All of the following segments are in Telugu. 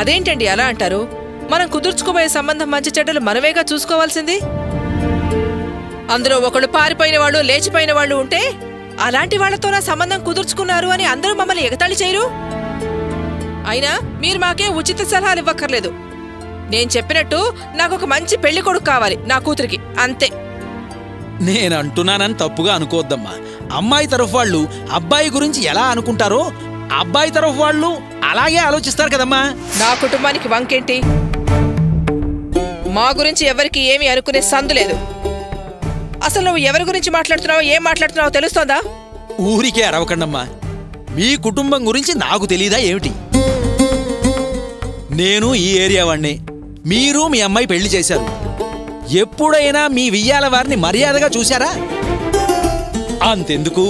అదేంటండి అలా అంటారు? మనం కుదుర్చుకోబోయే సంబంధం మంచి చెడ్డలు మనమేగా చూసుకోవాల్సింది. అందులో ఒకళ్ళు పారిపోయిన వాళ్ళు, లేచిపోయిన వాళ్ళు ఉంటే అలాంటి వాళ్లతో నా సంబంధం కుదుర్చుకున్నారు అని అందరూ మమ్మల్ని ఎగతాళి చేయరు. అయినా మీరు మాకే ఉచిత సలహాలు ఇవ్వక్కర్లేదు. నేను చెప్పినట్టు నాకొక మంచి పెళ్లి కొడుకు కావాలి నా కూతురికి, అంతే. నేనంటున్నానని తప్పుగా అనుకోవద్దమ్మా. అమ్మాయి తరఫు వాళ్ళు అబ్బాయి గురించి ఎలా అనుకుంటారో అబ్బాయి తరఫు వాళ్ళు అలాగే ఆలోచిస్తారు కదమ్మా. నా కుటుంబానికి వంకేంటి? మా గురించి ఎవరికి ఏమీ అనుకునే సందు లేదు. అసలు నువ్వు ఎవరి గురించి మాట్లాడుతున్నావో, ఏం మాట్లాడుతున్నావో తెలుస్తోందా? ఊరికే అరవకండమ్మా. మీ కుటుంబం గురించి నాకు తెలీదా ఏమిటి? నేను ఈ ఏరియా వాణ్ణి. మీరు మీ అమ్మాయి పెళ్లి చేశారు. ఎప్పుడైనా మీ వియ్యాల వారిని మర్యాదగా చూశారా? అంతెందుకు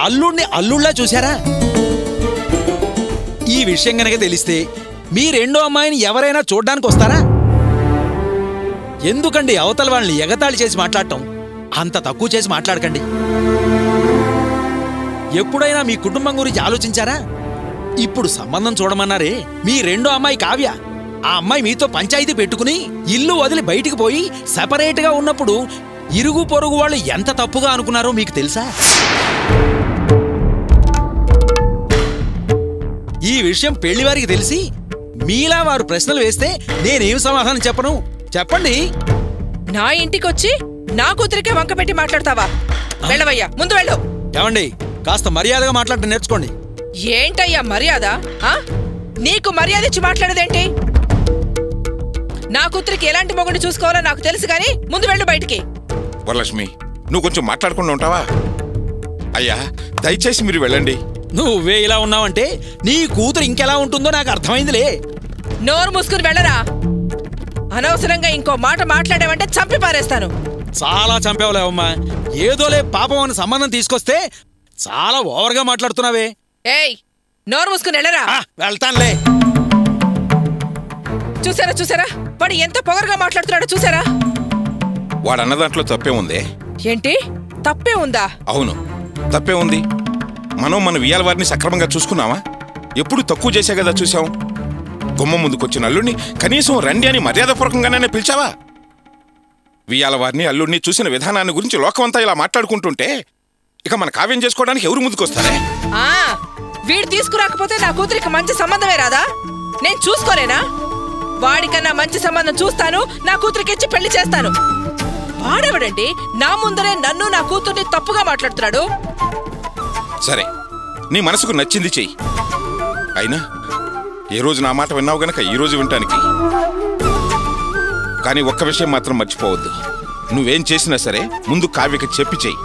అల్లుణ్ణి అల్లుళ్లా చూశారా? ఈ విషయం గనక తెలిస్తే మీ రెండో అమ్మాయిని ఎవరైనా చూడ్డానికి వస్తారా? ఎందుకండి అవతల వాళ్ళని ఎగతాళి చేసి మాట్లాడటం? అంత తక్కువ చేసి మాట్లాడకండి. ఎప్పుడైనా మీ కుటుంబం గురించి ఆలోచించారా? ఇప్పుడు సంబంధం చూడమన్నారే మీ రెండో అమ్మాయి కావ్య. ఆ అమ్మాయి మీతో పంచాయతీ పెట్టుకుని ఇల్లు వదిలి బయటికి పోయి సెపరేట్గా ఉన్నప్పుడు ఇరుగు పొరుగు వాళ్ళు ఎంత తప్పుగా అనుకున్నారో మీకు తెలుసా? ఈ విషయం పెళ్లివారికి తెలిసి మీలా వారు ప్రశ్నలు వేస్తే నేనేం సమాధానం చెప్పను? చెప్పండి. నా ఇంటికొచ్చి నా కూతురికే వంక పెట్టి మాట్లాడతావా? వెళ్ళవయ్యా, ముందు వెళ్ళు. ఏమండి, కాస్త మర్యాదగా మాట్లాడటం నేర్చుకోండి. ఏంటయ్యా మర్యాద? నీకు మర్యాద ఇచ్చి మాట్లాడేదేంటి? నా కూతురికి ఎలాంటి మొగుడిని చూసుకోవాలో నాకు తెలుసు గాని ముందు వెళ్ళు బయటికి. వరలక్ష్మి, నువ్వు కొంచెం మాట్లాడకుండా ఉంటావా? అయ్యా, దయచేసి మీరు వెళ్ళండి. నువ్వే ఇలా ఉన్నావంటే నీ కూతురు ఇంకెలా ఉంటుందో నాకు అర్థమైందిలే. నోరు మూసుకుని వెళ్ళరా. అనవసరంగా ఇంకో మాట మాట్లాడావంటే చంపి పారేస్తాను. చాలా చంపేవలేవమ్మా. ఏదోలే పాపం అని సంబంధం తీసుకొస్తే చాలా ఓవర్గా మాట్లాడుతున్నావే. ఏయ్, నోరు మూసుకుని వెళ్ళరా. వెళ్తానులే. చూసారా చూసారా, వాడు ఎంత పొగరుగా మాట్లాడుతున్నాడో చూసారా? వాడు అన్న దాంట్లో తప్పే ఉందే. ఏంటి తప్పే ఉందా? అవును, తప్పే ఉంది. మనం మన వియ్యాల వారిని సక్రమంగా చూసుకున్నావా? ఎప్పుడు తక్కువ చేసే కదా చూసాం. గుమ్మ ముందుకొచ్చిన అల్లుడిని కనీసం రండి అని మర్యాదపూర్వకంగానే పిలిచావా? వియ్యాల వారిని అల్లుడిని చూసిన విధానాన్ని గురించి లోకమంతా ఇలా మాట్లాడుకుంటుంటే ఇక మన కావ్యం చేసుకోవడానికి ఎవరు ముందుకొస్తారే? వీడు తీసుకురాకపోతే నా కూతురికి మంచి సంబంధమే రాదా? నేను చూసుకోలేనా? వాడికన్నా మంచి సంబంధం చూస్తాను, నా కూతురికి ఇచ్చి పెళ్లి చేస్తాను. వాడెవడండి నా ముందరే నన్ను నా కూతుర్ని తప్పుగా మాట్లాడుతున్నాడు? సరే, నీ మనసుకు నచ్చింది చెయ్యి. అయినా ఏ రోజు నా మాట విన్నావు గనక ఈ రోజు వినటానికి. కానీ ఒక్క విషయం మాత్రం మర్చిపోవద్దు. నువ్వేం చేసినా సరే ముందు కావ్యకి చెప్పి చెయ్యి.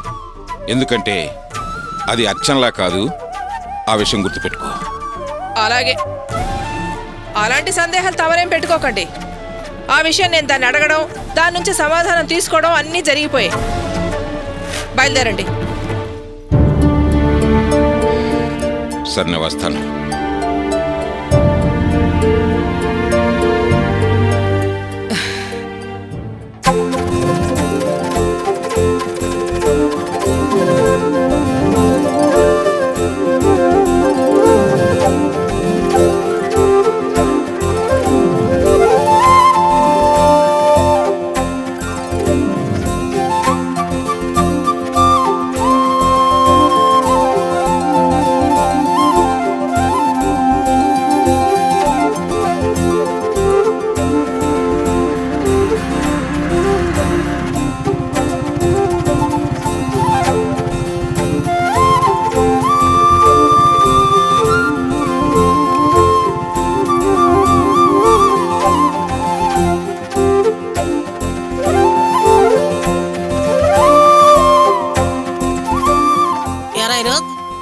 ఎందుకంటే అది అర్చనలా కాదు. ఆ విషయం గుర్తుపెట్టుకో. అలాగే. అలాంటి సందేహాలు తమరేం పెట్టుకోకండి. ఆ విషయం నేను దాన్ని అడగడం, దాని నుంచి సమాధానం తీసుకోవడం అన్నీ జరిగిపోయాయి. బయలుదేరండి. సరే, నేను వస్తాను.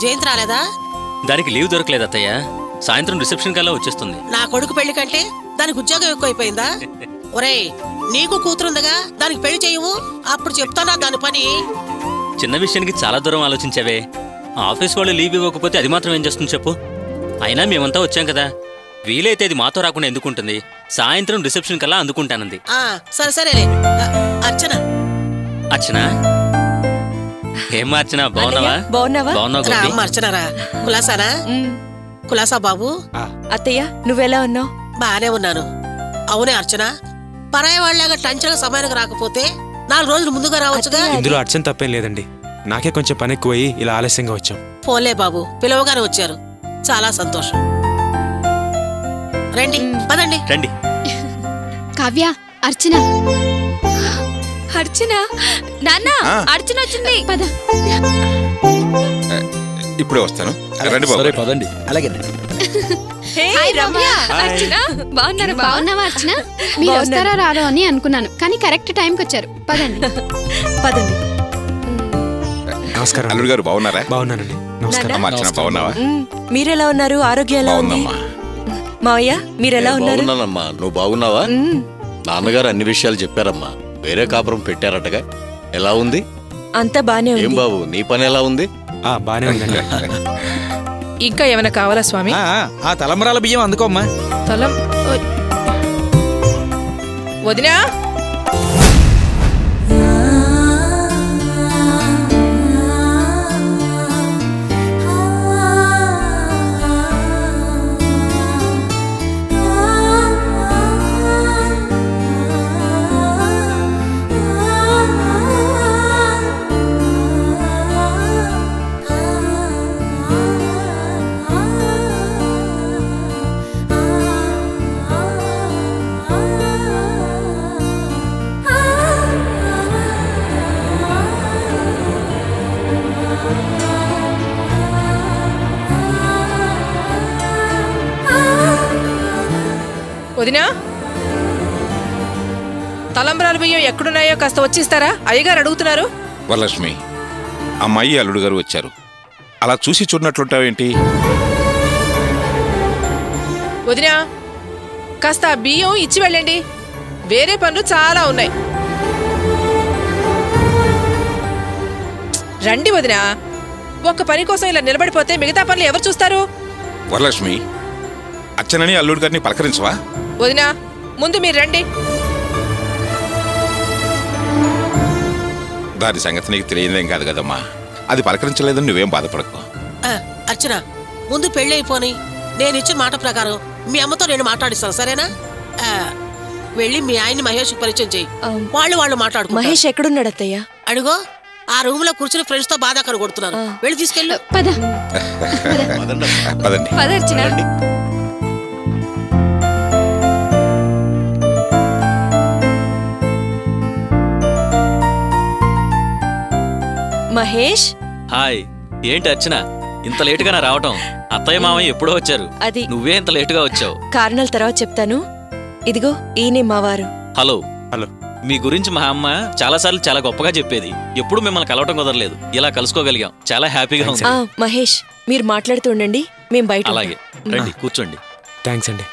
జయంతి రాలేదా? దానికి లీవ్ దొరకలేదు అత్తయ్య. సాయంత్రం రిసెప్షన్ కల్లా వచ్చేస్తుంది. నా కొడుకు పెళ్లి కంటే దానికి ఉద్యోగం ఎక్కువైపోయిందా? ఒరేయ్, నీకు కూతురుందిగా, దానికి పెళ్లి చేయవు. అప్పుడు చెప్తానా దాని పని. చిన్న విషయానికి చాలా దూరం ఆలోచించావే. ఆఫీస్ వాళ్ళు లీవ్ ఇవ్వకపోతే అది మాత్రం ఏం చేస్తుంది చెప్పు? అయినా మేమంతా వచ్చాం కదా, వీలైతే అది మాతో రాకుండా ఎందుకుంటుంది? సాయంత్రం రిసెప్షన్ కల్లా అందుకుంటానంది. సరే సరేలే. అర్చన అర్చన, ఏం అర్చన, బాగున్నావా? అర్చనరా, కులాసానా? కులాసా బాబు. అత్తయ్య, నువ్వెలా ఉన్నావు? బానే ఉన్నాను. అవునే అర్చన, పరాయి వాళ్ళగా టంచనగా సమయానికి రాకపోతే 4 రోజులు ముందుగా రావచ్చుగా. ఇందులో అర్చన తప్పేం లేదండి. నాకే కొంచెం పని ఎక్కువయ్యి ఇలా ఆలస్యంగా వచ్చాం. పోలే బాబు, పిలవగానే వచ్చారు, చాలా సంతోషం. రండి, పదండి. రండి. కావ్య, అర్చన. అర్చన నాన్న, అర్చన వచ్చింది. పద. ఇప్పుడే వస్తాను. రండి బాబు. సరే పదండి. అలాగే అర్చన బాగున్నారా? బాగున్నావా అర్చన? మీరు వస్తారా రారో అని అనుకున్నాను, కానీ కరెక్ట్ టైంకి వచ్చారు. పదండి పదండి. నమస్కారం. అల్లుడు గారు బాగున్నారా? బాగున్నానండి. నమస్కారం. అమ్మ అర్చన బాగున్నావా? మీరెలా ఉన్నారు? ఆరోగ్యం ఎలా ఉంది? మావయ్య మీరెలా ఉన్నారు? బాగున్నానమ్మా. నువ్వు బాగున్నావా? నాన్నగారు అన్ని విషయాలు చెప్పారమ్మా. వేరే కాపురం పెట్టారటగా, ఎలా ఉంది? అంతా బానే ఉంది. ఏం బాబు, నీ పని ఎలా ఉంది? బానే ఉందండి. ఇంకా ఏమైనా కావాలా స్వామి? ఆ తలంబరాల బియ్యం అందుకోమ్మా. వదినా, వదినా, తలంబ్రాల బియ్యం ఎక్కడున్నాయో కాస్త వచ్చిస్తారా? అయ్యగారు అడుగుతున్నారు. వరలక్ష్మి, అమ్మాయి అల్లుడు గారు వచ్చారు, అలా చూసి చూడనట్లుంటావేంటి? వదినా, కాస్త ఆ బియ్యం ఇచ్చి వెళ్ళండి, వేరే పనులు చాలా ఉన్నాయి. రండి వదినా, ఒక్క పని కోసం ఇలా నిలబడిపోతే మిగతా పనులు ఎవరు చూస్తారు? వరలక్ష్మి, అర్చనని అల్లుడు గారిని పలకరించవా? వదినా, ముందు మీరు రండి. దాని సంగతి నీకు తెలియదేం కాదు కదమ్మా. అది పలకరించలేదని నువ్వేం బాధపడకు. అర్చన, ముందు పెళ్లి అయిపోని, నేను ఇచ్చిన మాట ప్రకారం మీ అమ్మతో నేను మాట్లాడిస్తాను, సరేనా? వెళ్ళి మీ ఆయన్ని మహేష్ పరిచయం చెయ్యి, వాళ్ళు మాట్లాడుకో. మహేష్ ఎక్కడున్నాడు అత్తయ్య? అడుగో, ఆ రూమ్ లో కూర్చుని ఫ్రెండ్స్ తో బాధ కొడుతున్నారు. వెళ్ళి తీసుకెళ్ళు. పద పదండి. పద అర్చన. మహేష్, హాయ్. ఏంటి అర్చన, ఇంత లేటుగా నా రావటం? అత్తయ్య మామయ్య ఎప్పుడో వచ్చారు, అది నువ్వే ఇంత లేటుగా వచ్చావు. కారణాల తర్వాత చెప్తాను. ఇదిగో ఈయనే మావారు. హలో. హలో. మీ గురించి మా అమ్మ చాలాసార్లు చాలా గొప్పగా చెప్పేది. ఎప్పుడు మిమ్మల్ని కలవటం కుదరలేదు, ఇలా కలుసుకోగలిగాం, చాలా హ్యాపీగా ఉంది. మహేష్, మీరు మాట్లాడుతూ ఉండండి, మేము బయట. అలాగే, రండి కూర్చోండి. థ్యాంక్స్ అండి.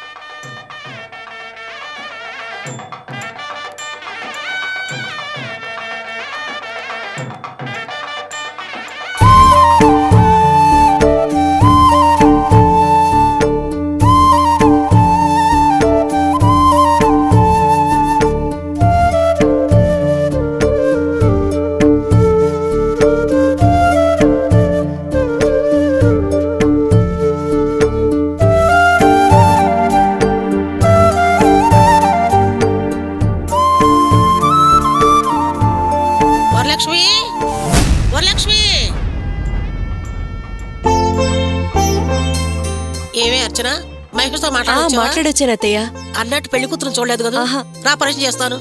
మాట్లాడొచ్చాను అత్తయ్య. అన్నట్టు పెళ్లి కూతురు చూడలేదు కదా, రా పరిచయం చేస్తాను.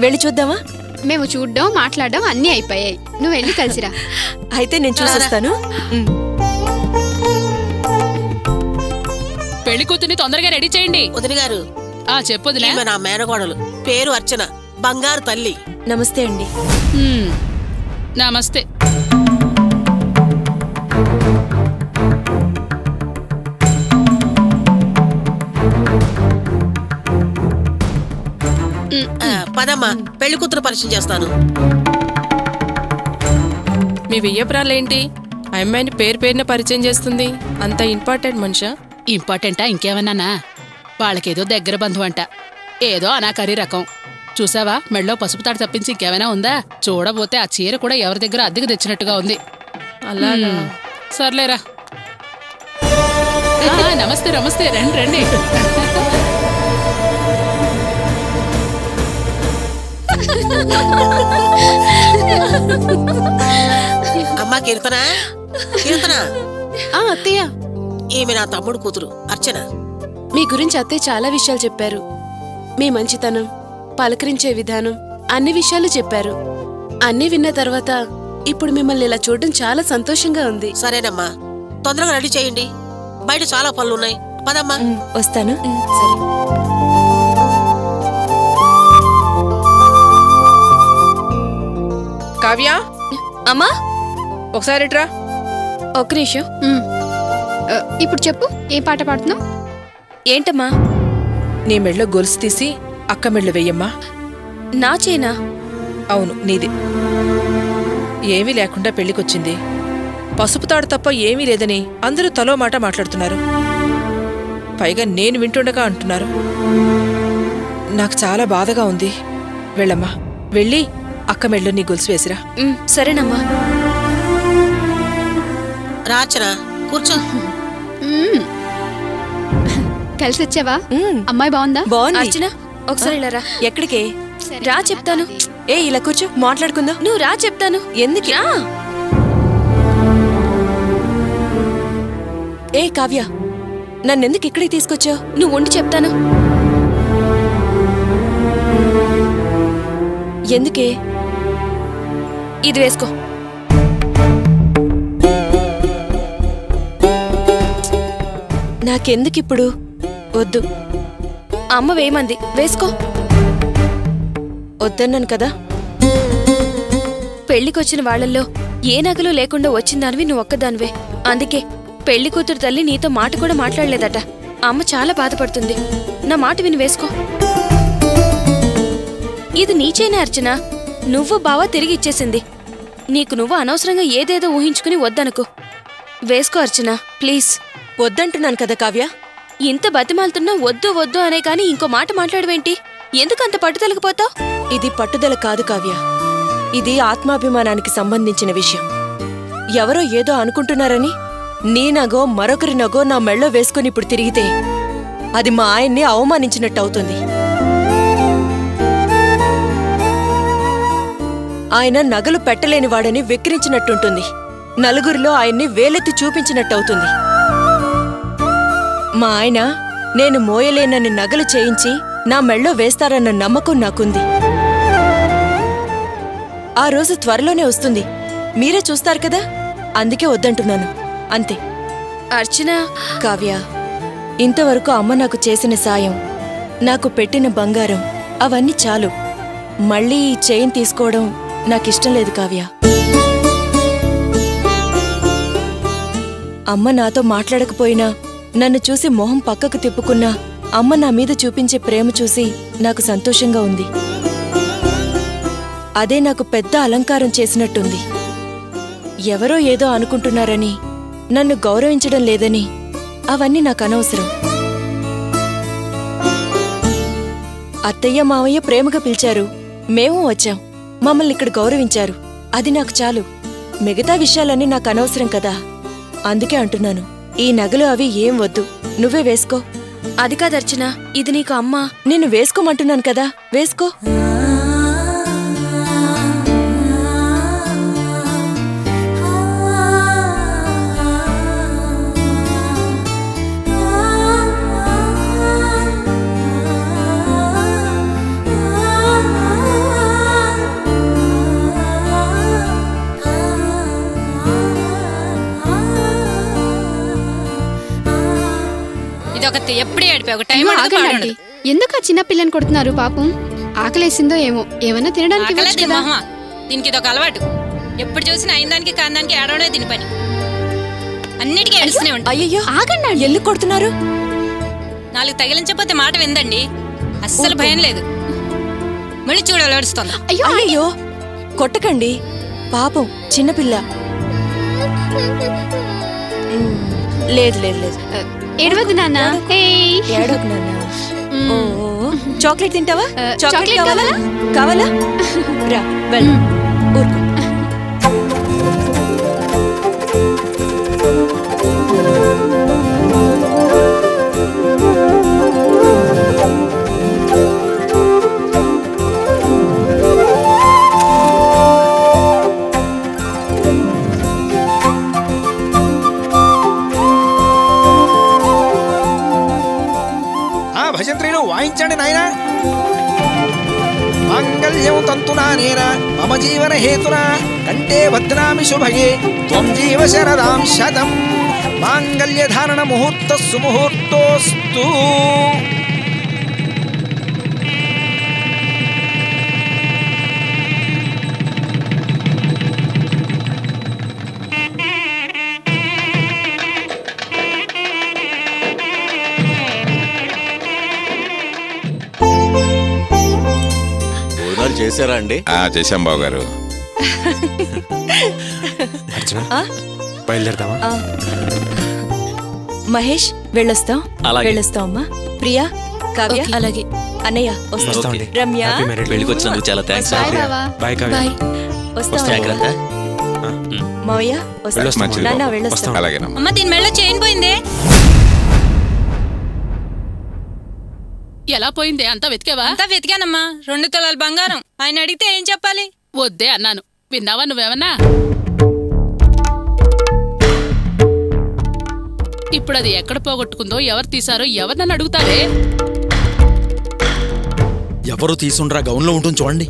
వెళ్ళి చూద్దామా? మేము చూడ్డం మాట్లాడడం అన్నీ అయిపోయాయి, నువ్వు వెళ్ళి కలిసిరా. అయితే నేను చూసేస్తాను. పెళ్లి కూతుర్ని తొందరగా రెడీ చేయండి. వదిన గారు. చెప్పొదిలే. నా మేనకోడలు, పేరు అర్చన, బంగారు తల్లి. నమస్తే అండి. నమస్తే. పదమ్మా, పెళ్లి కూతురు పరిచయం చేస్తాను. మీ వియ్యపురాలేంటి? ఆ అమ్మాయిని పేరున పరిచయం చేస్తుంది. అంత ఇంపార్టెంట్ మనిషా? ఇంపార్టెంటా ఇంకేమన్నానా? వాళ్ళకేదో దగ్గర బంధువు అంట, ఏదో అనాకరీ రకం. చూసావా, మెళ్ళో పసుపు తాడు తప్పించి ఇంకేమైనా ఉందా? చూడబోతే ఆ చీర కూడా ఎవరి దగ్గర అద్దెకు తెచ్చినట్టుగా ఉంది. అలాగా? సర్లేరా. నమస్తే నమస్తే, రండి రండి. అమ్మా కీర్తన, కీర్తన. అత్తయ్య, ఈమె నా తమ్ముడు కూతురు అర్చన. మీ గురించి అత్తయ్య చాలా విషయాలు చెప్పారు. మీ మంచితనం, పలకరించే విధానం, అన్ని విషయాలు చెప్పారు. అన్నీ విన్న తర్వాత ఇప్పుడు మిమ్మల్ని ఇలా చూడడం చాలా సంతోషంగా ఉంది. సరేనమ్మా, తొందరగా రెడీ చేయండి. బయట చాలా పనులున్నాయి. పదమ్మా. వస్తాను. సరే. కావ్య, అమ్మా ఒకసారి ఇట్రా. ఒక్క నిమిషం. ఇప్పుడు చెప్పు, ఏ పాట పాడుతున్నావు? ఏంటమ్మా? నీ మెళ్ళో గొలుసు తీసి అక్క మెళ్ళు వెయ్యమ్మా. నా చేనా? అవును, నీది. ఏమీ లేకుండా పెళ్లికొచ్చింది. పసుపు తాడు తప్ప ఏమీ లేదని అందరూ తలో మాట మాట్లాడుతున్నారు. పైగా నేను వింటుండగా అంటున్నారు. నాకు చాలా బాధగా ఉంది. వెళ్ళమ్మా, వెళ్ళి అక్క మెళ్ళో నీ గొలుసు వేసిరా. సరేనమ్మా. రాచన కూర్చో. కలిసి వచ్చావా? అమ్మాయి బాగుందా? బాగుంది. అర్చన, ఒకసారి ఇలా రా. ఎక్కడికే? రా చెప్తాను. ఏ ఇలా కూర్చో, మాట్లాడుకుందాం. నువ్వు రా చెప్తాను. ఎందుకు? ఏ కావ్య, నన్నెందుకు ఇక్కడికి తీసుకొచ్చావు? నువ్వు ఉండి చెప్తాను. ఎందుకే? ఇది వేసుకో. నాకెందుకిప్పుడు? వద్దు, అమ్మ వేయమంది. వేసుకో. వద్దన్నాను కదా. పెళ్లికొచ్చిన వాళ్లల్లో ఏ నగలు లేకుండా వచ్చిందానివి నువ్వు ఒక్కదానివే. అందుకే పెళ్లి కూతురు తల్లి నీతో మాట కూడా మాట్లాడలేదట. అమ్మ చాలా బాధపడుతుంది. నా మాట విని వేసుకో. ఇది నీచేనే అర్చన. నువ్వు బావా తిరిగి ఇచ్చేసింది. నీకు నువ్వు అనవసరంగా ఏదేదో ఊహించుకుని వద్దనుకో. వేసుకో అర్చన, ప్లీజ్. వద్దంటున్నాను కదా కావ్య. ఇంత బతిమాలుతున్నా వద్దు వద్దు అనే కాని ఇంకో మాట మాట్లాడవేంటి? ఎందుకంత పట్టుదలకు పోతావు? ఇది పట్టుదల కాదు కావ్య. ఇది ఆత్మాభిమానానికి సంబంధించిన విషయం. ఎవరో ఏదో అనుకుంటున్నారని నీ నగో మరొకరి నగో నా మెళ్ళో వేసుకుని ఇప్పుడు తిరిగితే అది మా ఆయన్ని అవమానించినట్టు అవుతుంది. ఆయన నగలు పెట్టలేనివాడని వెక్కిరించినట్టుంటుంది. నలుగురిలో ఆయన్ని వేలెత్తి చూపించినట్టవుతుంది. మా ఆయన నేను మోయలేనని నగలు చేయించి నా మెళ్ళో వేస్తారన్న నమ్మకం నాకుంది. ఆ రోజు త్వరలోనే వస్తుంది. మీరే చూస్తారు కదా. అందుకే వద్దంటున్నాను, అంతే. అర్చన, కావ్య, ఇంతవరకు అమ్మ నాకు చేసిన సాయం, నాకు పెట్టిన బంగారం, అవన్నీ చాలు. మళ్ళీ ఈ చైన్ తీసుకోవడం నాకిష్టం లేదు కావ్య. అమ్మ నాతో మాట్లాడకపోయినా నన్ను చూసి మొహం పక్కకు తిప్పుకున్నా అమ్మ నా మీద చూపించే ప్రేమ చూసి నాకు సంతోషంగా ఉంది. అదే నాకు పెద్ద అలంకారం చేసినట్టుంది. ఎవరో ఏదో అనుకుంటున్నారని, నన్ను గౌరవించడం లేదని, అవన్నీ నాకు అనవసరం. అత్తయ్య మావయ్య ప్రేమగా పిలిచారు, మేము వచ్చాం. మమ్మల్ని ఇక్కడ గౌరవించారు. అది నాకు చాలు. మిగతా విషయాలన్నీ నాకు అనవసరం కదా. అందుకే అంటున్నాను, ఈ నగలు అవి ఏం వద్దు, నువ్వే వేసుకో. అది కాదర్చన, ఇది నీకు అమ్మ. నిన్ను వేసుకోమంటున్నాను కదా, వేసుకో. ఎందుకు ఆ చిన్న పిల్లని కొడుతున్నారు? పాపం ఆకలేసిందో ఏమో, ఏమన్నా తినడానికి దీనికి ఇదొక అలవాటు. ఎప్పుడు చూసినా అయిందానికి కాందానికి ఏడవడే దీని పని. అన్నిటికీ ఏడుస్తూనే ఉంటాయి. అయ్యో ఆగండి, ఎందుకు కొడుతున్నారు? నాలుగు తగిలించకపోతే మాట విందండి. అస్సలు భయం లేదు. మళ్ళీ చూడాలి ఏడుస్తుంది. అయ్యో కొట్టకండి, పాపం చిన్నపిల్ల. లేదు లేదు లేదు, ఏడవద్దు నాన్న. ఏడవకు నాన్న. చాక్లెట్ తింటావా? చాక్లెట్ కావాలా? కావాలా? రా వెళ్ళు, ఊరుకో. భజంత్రీలు వాయించండి నాయనా. మాంగళ్యం తంతునానేన మమ జీవన హేతునా కంటే భద్రామి శుభగే త్వం జీవ శరదాం శతం మాంగళ్య ధారణ ముహూర్త సుముహూర్తోస్తు. చేశారా అండి? చేశాం బావగారు. బయలుదేరదామా? మహేష్ వెళ్ళొస్తాం. వెళ్ళొస్తాం అమ్మా. ప్రియా, కావ్య అలాగే. అన్నయ్య వస్తాం. రమ్య వెళ్ళికొచ్చినందుకు చాలా థ్యాంక్స్. బాయ్ కావ్య. వస్తాం. మావయ్య వస్తాం. నాన్న వెళ్ళొస్తాం. అమ్మ దీని మెళ్ళ చైన్ పోయిందే. ఎలా పోయిందే? అంతా వెతికావా? అంతా వెతికానమ్మా. 2 తులాల బంగారం. ఆయన అడిగితే ఏం చెప్పాలి? వద్దే అన్నాను. విన్నావా నువ్వేమన్నా? ఇప్పుడు అది ఎక్కడ పోగొట్టుకుందో, ఎవరు తీసారో ఎవరినన్ను అడుగుతారే? ఎవరు తీసుండ్రా గౌన్లో ఉంటుంది చూడండి.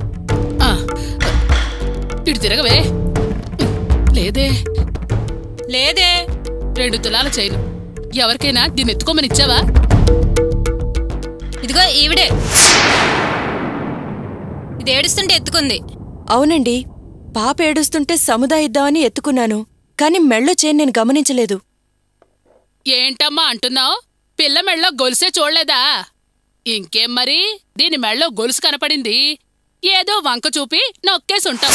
ఇటు తిరగవే. లేదే లేదే. 2 తులాల చైను. ఎవరికైనా దీన్ని ఎత్తుకోమని ఇచ్చావా? ఇదిగో ఈవిడే. ఇది ఏడుస్తుంటే ఎత్తుకుంది. అవునండి, పాప ఏడుస్తుంటే సముదాయ ఇద్దామని ఎత్తుకున్నాను, కానీ మెళ్ళో చైన్ నేను గమనించలేదు. ఏంటమ్మా అంటున్నావు? పిల్ల మెళ్ళో గొలుసే చూడలేదా? ఇంకేం మరి, దీని మెళ్ళో గొలుసు కనపడింది. ఏదో వంక చూపి నొక్కేసుంటాం.